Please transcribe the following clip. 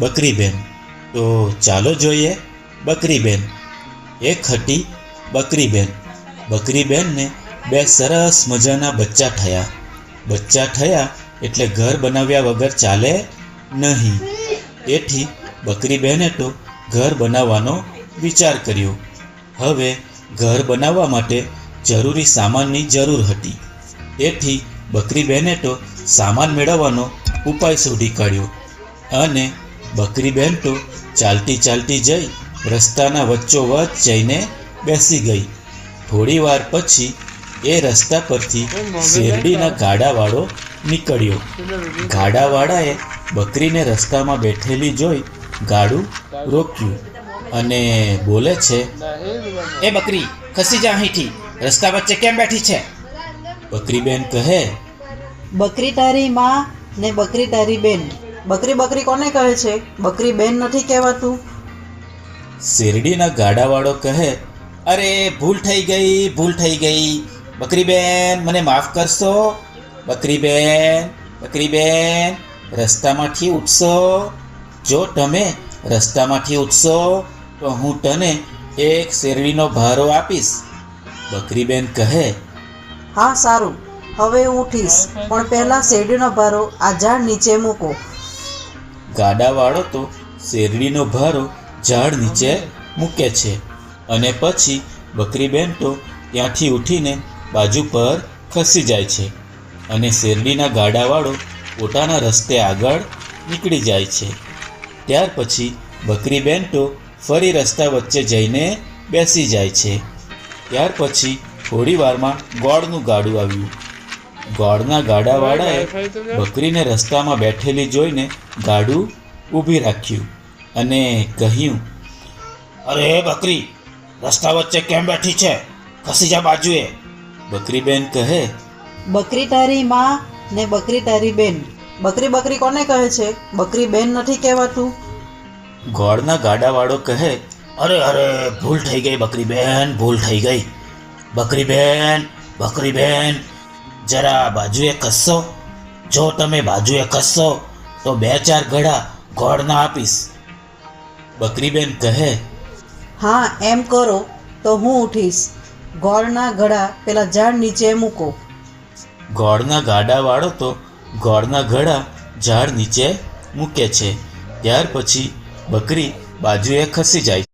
બકરીબેન. તો ચાલો જોઈએ. બકરીબેન. એક હતી બકરીબેન. બકરીબેનને બે સરસ મજાના બચ્ચા થયા. બચ્ચા થયા એટલે ઘર બનાવ્યા વગર ચાલે નહીં. તેથી બકરીબેને તો ઘર બનાવવાનો વિચાર કર્યો. હવે ઘર બનાવવા માટે જરૂરી સામાનની જરૂર હતી. તેથી બકરીબેને તો સામાન મેળવવાનો ઉપાય શોધી કાઢ્યો અને બકરીબેન તો ચાલતી ચાલતી જઈ રસ્તાના વચ્ચોવચ્ચ જઈને બેસી ગઈ. થોડી વાર પછી એ રસ્તા પરથી શેરડીના ગાડાવાળો નીકળ્યો. ગાડાવાળાએ બકરીને રસ્તામાં બેઠેલી જોઈ ગાડું રોક્યું અને બોલે છે, એ બકરી, ખસી જા અહીંથી. રસ્તા વચ્ચે કેમ બેઠી છે? બકરીબેન કહે, બકરી તારી માં ને બકરી તારી બેન. બકરી બકરી કોને કહે છે? બકરી બેન નથી કહેવાતું. શેરડીના ગાડાવાળો કહે, અરે ભૂલ થઈ ગઈ. બકરીબેન, મને માફ કરશો? બકરીબેન, રસ્તામાંથી ઉઠશો? જો તમે રસ્તામાંથી ઉઠશો તો હું તને એક શેરડીનો ભારો આપીશ. બકરીબેન કહે, હા સારું, હવે હું ઉઠીશ, પણ પહેલા શેરડીનો ભારો આ ઝાડ નીચે મૂકો. ગાડાવાળો તો શેરડીનો ભારો ઝાડ નીચે મૂકે છે અને પછી બકરીબેન તો ત્યાંથી ઉઠીને બાજુ પર ખસી જાય છે અને શેરડીના ગાડાવાળો પોતાના રસ્તે આગળ નીકળી જાય છે. ત્યાર પછી બકરીબેન તો ફરી રસ્તા વચ્ચે જઈને બેસી જાય છે. ત્યાર પછી થોડી વારમાં ગોળનું ગાડું આવ્યું. ગોળના ગાડાવાળાએ બકરીને રસ્તામાં બેઠેલી જોઈને ગાડું ઊભી રાખ્યું અને કહ્યું, અરે બકરી, રસ્તા વચ્ચે કેમ બેઠી છે? ખસી જા બાજુએ. બકરીબેન કહે, બકરી તારી માં ને બકરી તારી બેન. બકરી બકરી કોને કહે છે? બકરી બેન નથી કહેવાતું. ગોળના ગાડાવાળો કહે, અરે ભૂલ થઈ ગઈ બકરીબેન, ભૂલ થઈ ગઈ. બકરીબેન, જરા બાજુએ ખસશો? જો તમે બાજુએ ખસશો તો 2-4 ઘડા ગોળના આપીશ. બકરીબેન કહે, હા એમ કરો તો હું ઉઠીશ. ગોળના ઘડા પેલા ઝાડ નીચે મૂકો. ગોળના ગાડાવાળો તો ગોળના ઘડા ઝાડ નીચે મૂકે છે. ત્યાર પછી બકરી બાજુએ ખસી જાય.